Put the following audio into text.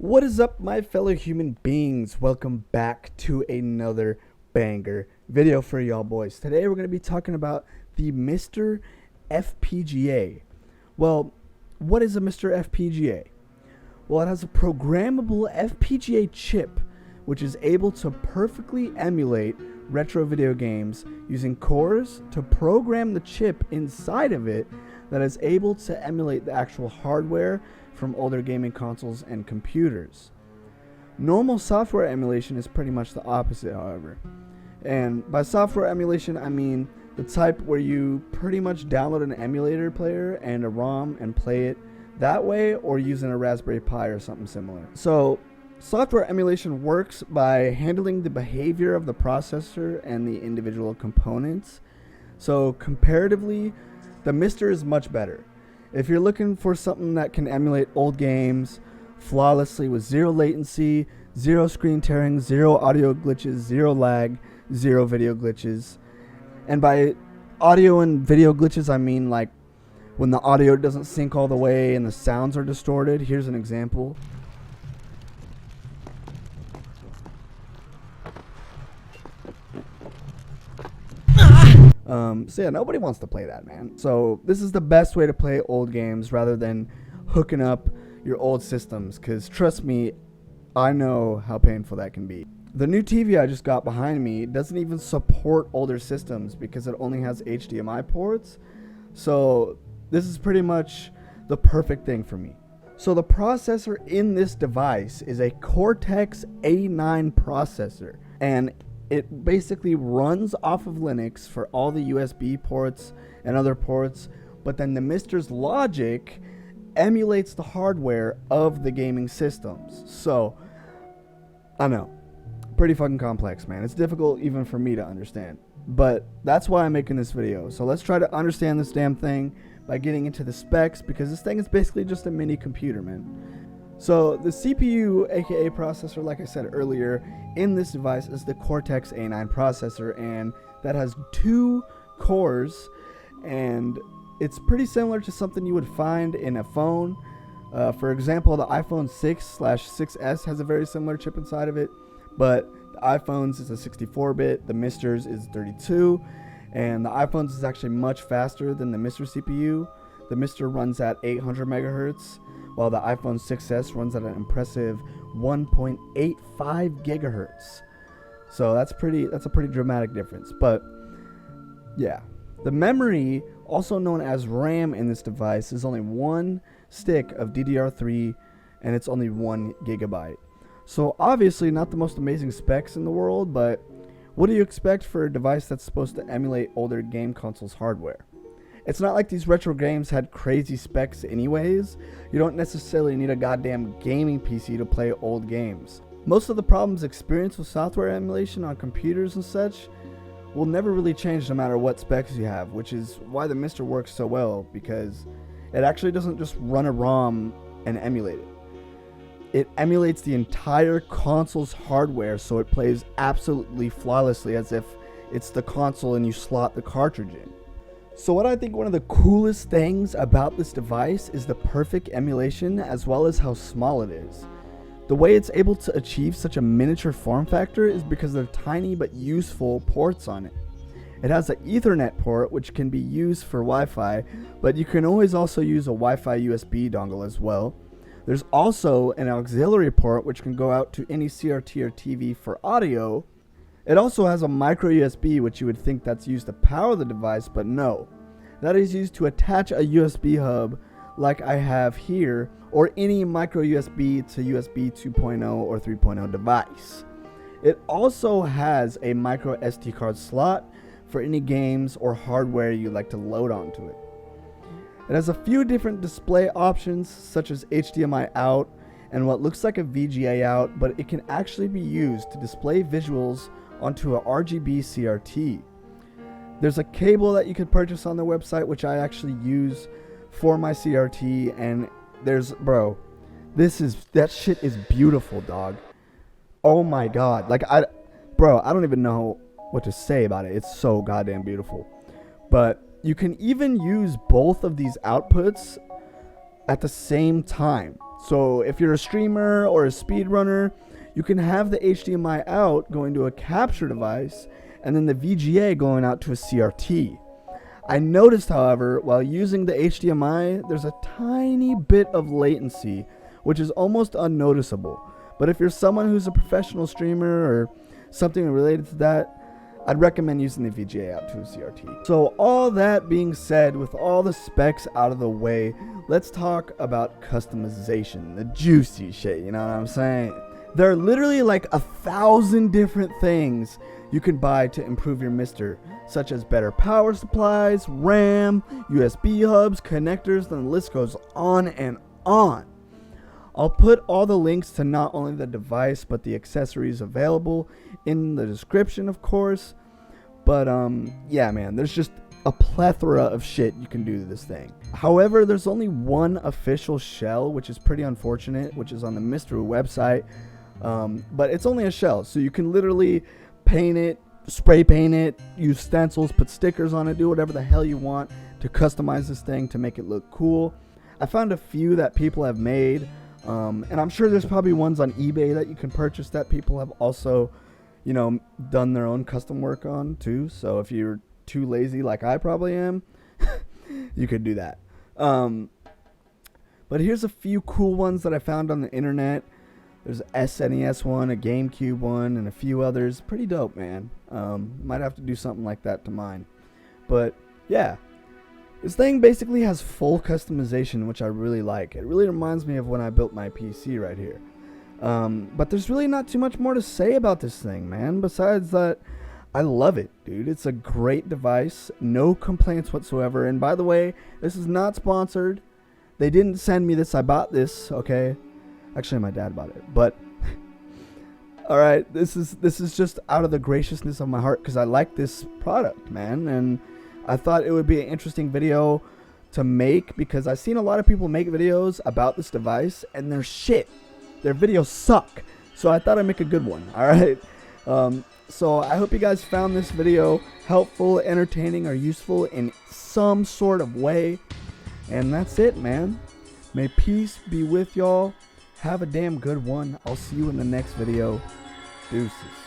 What is up, my fellow human beings? Welcome back to another banger video for y'all boys. Today we're going to be talking about the Mr Fpga. Well, what is a Mr Fpga? Well, it has a programmable FPGA chip which is able to perfectly emulate retro video games using cores to program the chip inside of it that is able to emulate the actual hardware from older gaming consoles and computers. Normal software emulation is pretty much the opposite, however. And by software emulation, I mean the type where you pretty much download an emulator player and a ROM and play it that way, or using a Raspberry Pi or something similar. So software emulation works by handling the behavior of the processor and the individual components. So comparatively, the Mr is much better. If you're looking for something that can emulate old games flawlessly with zero latency, zero screen tearing, zero audio glitches, zero lag, zero video glitches. And by audio and video glitches, I mean like when the audio doesn't sync all the way and the sounds are distorted. Here's an example. So yeah, nobody wants to play that, man. So this is the best way to play old games rather than hooking up your old systems, because trust me, I know how painful that can be. The new TV I just got behind me doesn't even support older systems because it only has HDMI ports. So this is pretty much the perfect thing for me. So the processor in this device is a Cortex A9 processor, and it basically runs off of Linux for all the USB ports and other ports, but then the Mr's logic emulates the hardware of the gaming systems. So, I know, pretty fucking complex, man. It's difficult even for me to understand, but that's why I'm making this video. So let's try to understand this damn thing by getting into the specs, because this thing is basically just a mini computer, man. So the CPU, aka processor, like I said earlier, in this device is the Cortex A9 processor, and that has 2 cores, and it's pretty similar to something you would find in a phone. For example, the iPhone 6/6S has a very similar chip inside of it, but the iPhone's is a 64-bit, the Mr's is 32, and the iPhone's is actually much faster than the Mr CPU. The Mr runs at 800 megahertz, while the iPhone 6S runs at an impressive 1.85 gigahertz. So that's a pretty dramatic difference. But yeah, the memory, also known as RAM in this device, is only 1 stick of DDR3, and it's only 1 gigabyte. So obviously not the most amazing specs in the world, but what do you expect for a device that's supposed to emulate older game consoles hardware? It's not like these retro games had crazy specs anyways. You don't necessarily need a goddamn gaming PC to play old games. Most of the problems experienced with software emulation on computers and such will never really change no matter what specs you have, which is why the Mr works so well, because it actually doesn't just run a ROM and emulate it. It emulates the entire console's hardware, so it plays absolutely flawlessly as if it's the console and you slot the cartridge in. So what I think one of the coolest things about this device is the perfect emulation, as well as how small it is. The way it's able to achieve such a miniature form factor is because of the tiny but useful ports on it. It has an Ethernet port which can be used for Wi-Fi, but you can always also use a Wi-Fi USB dongle as well. There's also an auxiliary port which can go out to any CRT or TV for audio. It also has a micro USB, which you would think that's used to power the device, but no. That is used to attach a USB hub like I have here, or any micro USB to USB 2.0 or 3.0 device. It also has a micro SD card slot for any games or hardware you like to load onto it. It has a few different display options, such as HDMI out and what looks like a VGA out, but it can actually be used to display visuals onto a RGB CRT. There's a cable that you could purchase on their website, which I actually use for my CRT, and that shit is beautiful, dog. Oh my god. I don't even know what to say about it. It's so goddamn beautiful. But you can even use both of these outputs at the same time. So if you're a streamer or a speedrunner, you can have the HDMI out going to a capture device and then the VGA going out to a CRT. I noticed, however, while using the HDMI, there's a tiny bit of latency, which is almost unnoticeable. But if you're someone who's a professional streamer or something related to that, I'd recommend using the VGA out to a CRT. So all that being said, with all the specs out of the way, let's talk about customization, the juicy shit, you know what I'm saying? There are literally like 1,000 different things you can buy to improve your Mister, such as better power supplies, RAM, USB hubs, connectors, and the list goes on and on. I'll put all the links to not only the device but the accessories available in the description, of course. But yeah, man, there's just a plethora of shit you can do to this thing. However, there's only one official shell, which is pretty unfortunate, which is on the Mr website. But it's only a shell, so you can literally paint it, spray paint it, use stencils, put stickers on it, do whatever the hell you want to customize this thing to make it look cool. I found a few that people have made. And I'm sure there's probably ones on eBay that you can purchase that people have also, you know, done their own custom work on too. So if you're too lazy like I probably am, you could do that. But here's a few cool ones that I found on the internet. There's a SNES one, a GameCube one, and a few others. Pretty dope, man. Might have to do something like that to mine. But yeah. This thing basically has full customization, which I really like. It really reminds me of when I built my PC right here. But there's really not too much more to say about this thing, man. Besides that, I love it, dude. It's a great device. No complaints whatsoever. And by the way, this is not sponsored. They didn't send me this. I bought this, okay? Actually, my dad bought it. But, alright, this is just out of the graciousness of my heart because I like this product, man. And I thought it would be an interesting video to make because I've seen a lot of people make videos about this device and they're shit. Their videos suck. So I thought I'd make a good one. Alright. So I hope you guys found this video helpful, entertaining, or useful in some sort of way. And that's it, man. May peace be with y'all. Have a damn good one. I'll see you in the next video. Deuces.